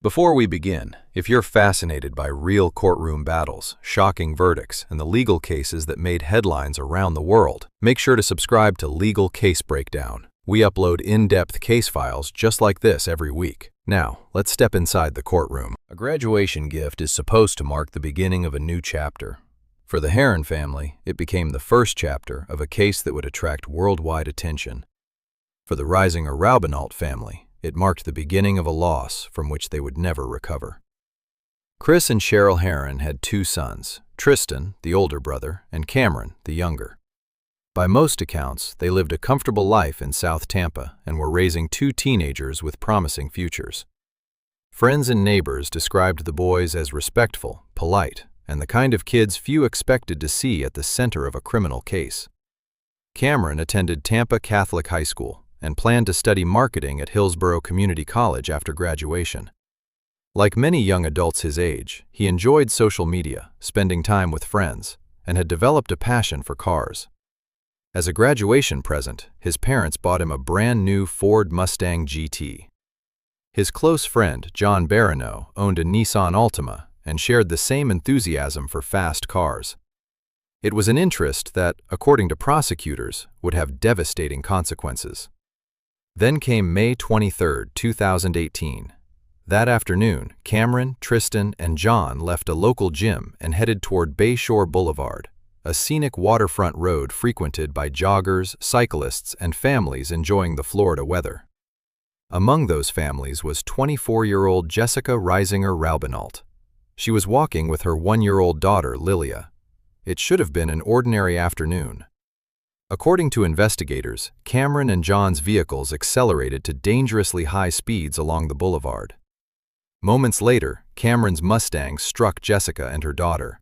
Before we begin, if you're fascinated by real courtroom battles, shocking verdicts, and the legal cases that made headlines around the world, make sure to subscribe to Legal Case Breakdown. We upload in-depth case files just like this every week. Now, let's step inside the courtroom. A graduation gift is supposed to mark the beginning of a new chapter. For the Herrin family, it became the first chapter of a case that would attract worldwide attention. For the Reisinger-Raubenolt family, it marked the beginning of a loss from which they would never recover. Chris and Cheryl Herrin had two sons, Tristan, the older brother, and Cameron, the younger. By most accounts, they lived a comfortable life in South Tampa and were raising two teenagers with promising futures. Friends and neighbors described the boys as respectful, polite, and the kind of kids few expected to see at the center of a criminal case. Cameron attended Tampa Catholic High School and planned to study marketing at Hillsborough Community College after graduation. Like many young adults his age, he enjoyed social media, spending time with friends, and had developed a passion for cars. As a graduation present, his parents bought him a brand new Ford Mustang GT. His close friend, John Barrineau, owned a Nissan Altima and shared the same enthusiasm for fast cars. It was an interest that, according to prosecutors, would have devastating consequences. Then came May 23, 2018. That afternoon, Cameron, Tristan, and John left a local gym and headed toward Bayshore Boulevard, a scenic waterfront road frequented by joggers, cyclists, and families enjoying the Florida weather. Among those families was 24-year-old Jessica Reisinger-Raubenolt. She was walking with her 1-year-old daughter, Lillia. It should have been an ordinary afternoon. According to investigators, Cameron and John's vehicles accelerated to dangerously high speeds along the boulevard. Moments later, Cameron's Mustang struck Jessica and her daughter.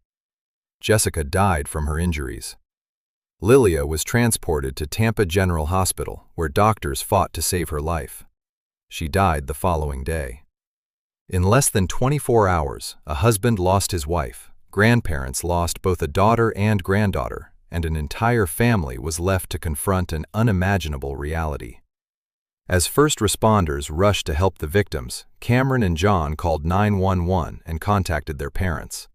Jessica died from her injuries. Lillia was transported to Tampa General Hospital, where doctors fought to save her life. She died the following day. In less than 24 hours, a husband lost his wife, grandparents lost both a daughter and granddaughter, and an entire family was left to confront an unimaginable reality. As first responders rushed to help the victims, Cameron and John called 911 and contacted their parents.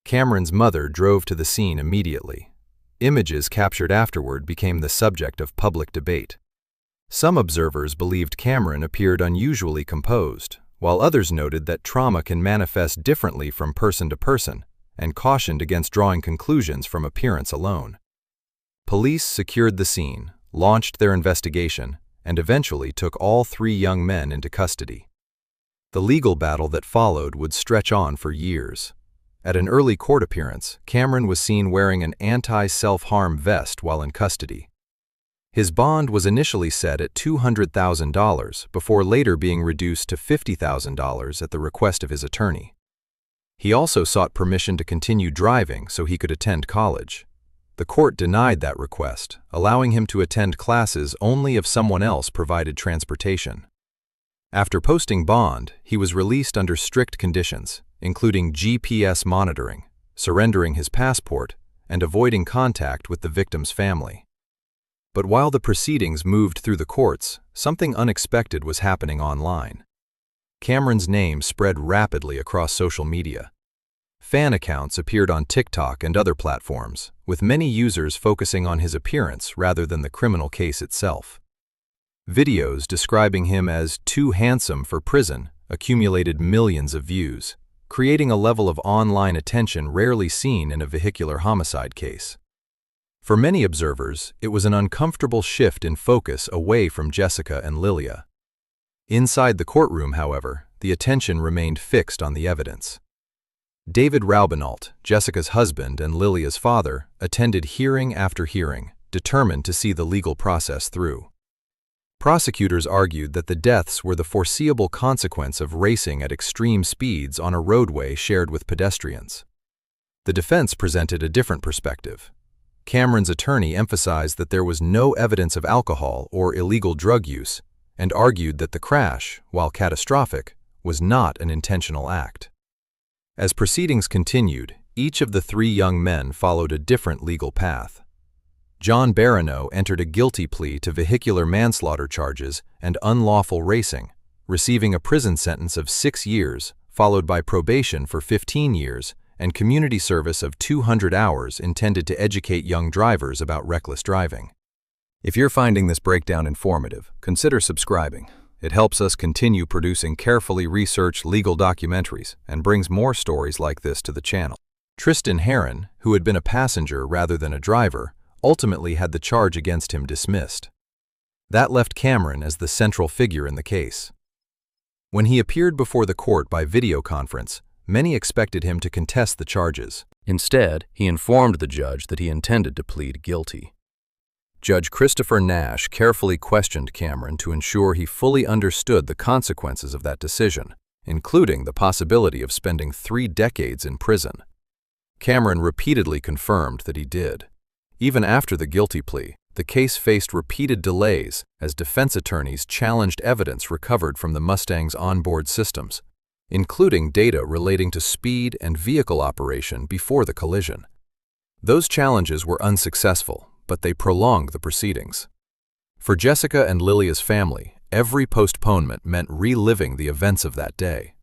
Cameron's mother drove to the scene immediately. Images captured afterward became the subject of public debate. Some observers believed Cameron appeared unusually composed, while others noted that trauma can manifest differently from person to person, and cautioned against drawing conclusions from appearance alone. Police secured the scene, launched their investigation, and eventually took all three young men into custody. The legal battle that followed would stretch on for years. At an early court appearance, Cameron was seen wearing an anti-self-harm vest while in custody. His bond was initially set at $200,000 before later being reduced to $50,000 at the request of his attorney. He also sought permission to continue driving so he could attend college. The court denied that request, allowing him to attend classes only if someone else provided transportation. After posting bond, he was released under strict conditions, including GPS monitoring, surrendering his passport, and avoiding contact with the victim's family. But while the proceedings moved through the courts, something unexpected was happening online. Cameron's name spread rapidly across social media. Fan accounts appeared on TikTok and other platforms, with many users focusing on his appearance rather than the criminal case itself. Videos describing him as too handsome for prison accumulated millions of views, creating a level of online attention rarely seen in a vehicular homicide case. For many observers, it was an uncomfortable shift in focus away from Jessica and Lillia. Inside the courtroom, however, the attention remained fixed on the evidence. David Raubenolt, Jessica's husband and Lillia's father, attended hearing after hearing, determined to see the legal process through. Prosecutors argued that the deaths were the foreseeable consequence of racing at extreme speeds on a roadway shared with pedestrians. The defense presented a different perspective. Cameron's attorney emphasized that there was no evidence of alcohol or illegal drug use, and argued that the crash, while catastrophic, was not an intentional act. As proceedings continued, each of the three young men followed a different legal path. John Barrineau entered a guilty plea to vehicular manslaughter charges and unlawful racing, receiving a prison sentence of 6 years, followed by probation for 15 years, and community service of 200 hours intended to educate young drivers about reckless driving. If you're finding this breakdown informative, consider subscribing. It helps us continue producing carefully researched legal documentaries and brings more stories like this to the channel. Tristan Herrin, who had been a passenger rather than a driver, ultimately had the charge against him dismissed. That left Cameron as the central figure in the case. When he appeared before the court by video conference, many expected him to contest the charges. Instead, he informed the judge that he intended to plead guilty. Judge Christopher Nash carefully questioned Cameron to ensure he fully understood the consequences of that decision, including the possibility of spending 3 decades in prison. Cameron repeatedly confirmed that he did. Even after the guilty plea, the case faced repeated delays as defense attorneys challenged evidence recovered from the Mustang's onboard systems, including data relating to speed and vehicle operation before the collision. Those challenges were unsuccessful, but they prolonged the proceedings. For Jessica and Lillia's family, every postponement meant reliving the events of that day.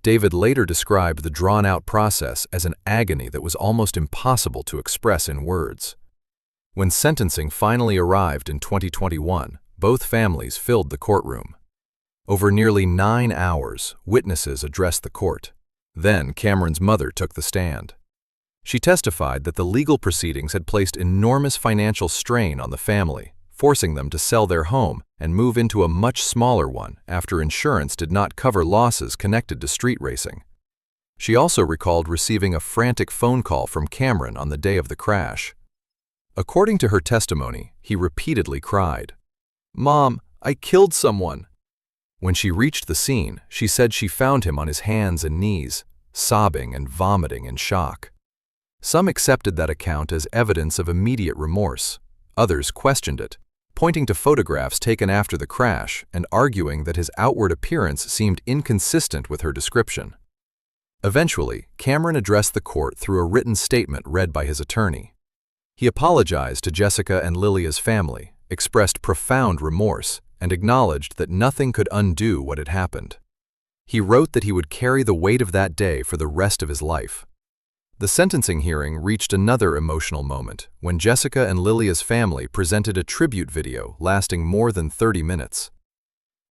David later described the drawn-out process as an agony that was almost impossible to express in words. When sentencing finally arrived in 2021, both families filled the courtroom. Over nearly 9 hours, witnesses addressed the court. Then Cameron's mother took the stand. She testified that the legal proceedings had placed enormous financial strain on the family, forcing them to sell their home and move into a much smaller one after insurance did not cover losses connected to street racing. She also recalled receiving a frantic phone call from Cameron on the day of the crash. According to her testimony, he repeatedly cried, "Mom, I killed someone." When she reached the scene, she said she found him on his hands and knees, sobbing and vomiting in shock. Some accepted that account as evidence of immediate remorse. Others questioned it, pointing to photographs taken after the crash and arguing that his outward appearance seemed inconsistent with her description. Eventually, Cameron addressed the court through a written statement read by his attorney. He apologized to Jessica and Lillia's family, expressed profound remorse, and acknowledged that nothing could undo what had happened. He wrote that he would carry the weight of that day for the rest of his life. The sentencing hearing reached another emotional moment when Jessica and Lillia's family presented a tribute video lasting more than 30 minutes.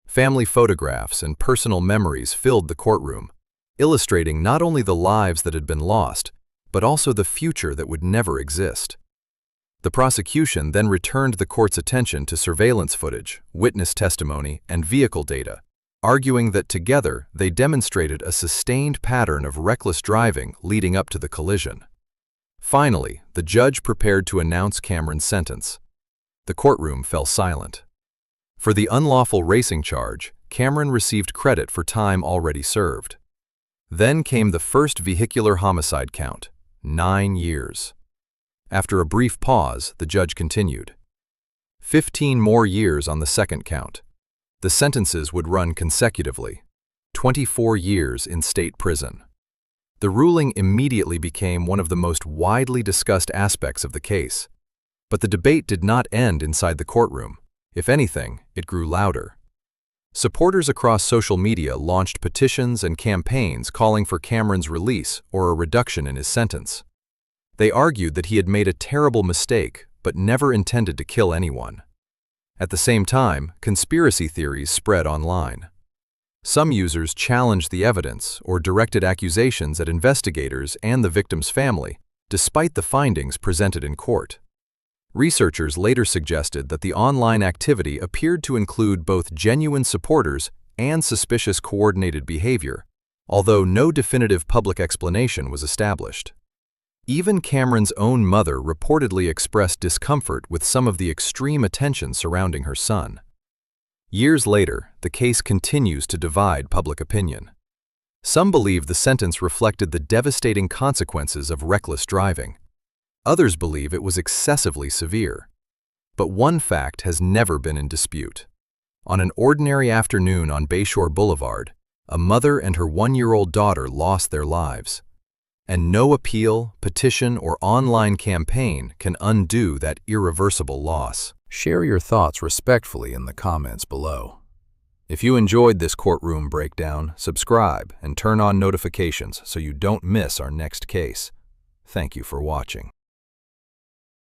Family photographs and personal memories filled the courtroom, illustrating not only the lives that had been lost, but also the future that would never exist. The prosecution then returned the court's attention to surveillance footage, witness testimony, and vehicle data, arguing that together they demonstrated a sustained pattern of reckless driving leading up to the collision. Finally, the judge prepared to announce Cameron's sentence. The courtroom fell silent. For the unlawful racing charge, Cameron received credit for time already served. Then came the first vehicular homicide count, 9 years. After a brief pause, the judge continued. 15 more years on the second count. The sentences would run consecutively, 24 years in state prison. The ruling immediately became one of the most widely discussed aspects of the case. But the debate did not end inside the courtroom. If anything, it grew louder. Supporters across social media launched petitions and campaigns calling for Cameron's release or a reduction in his sentence. They argued that he had made a terrible mistake but never intended to kill anyone. At the same time, conspiracy theories spread online. Some users challenged the evidence or directed accusations at investigators and the victim's family, despite the findings presented in court. Researchers later suggested that the online activity appeared to include both genuine supporters and suspicious coordinated behavior, although no definitive public explanation was established. Even Cameron's own mother reportedly expressed discomfort with some of the extreme attention surrounding her son. Years later, the case continues to divide public opinion. Some believe the sentence reflected the devastating consequences of reckless driving. Others believe it was excessively severe. But one fact has never been in dispute. On an ordinary afternoon on Bayshore Boulevard, a mother and her 1-year-old daughter lost their lives. And no appeal, petition, or online campaign can undo that irreversible loss. Share your thoughts respectfully in the comments below. If you enjoyed this courtroom breakdown, subscribe and turn on notifications so you don't miss our next case. Thank you for watching.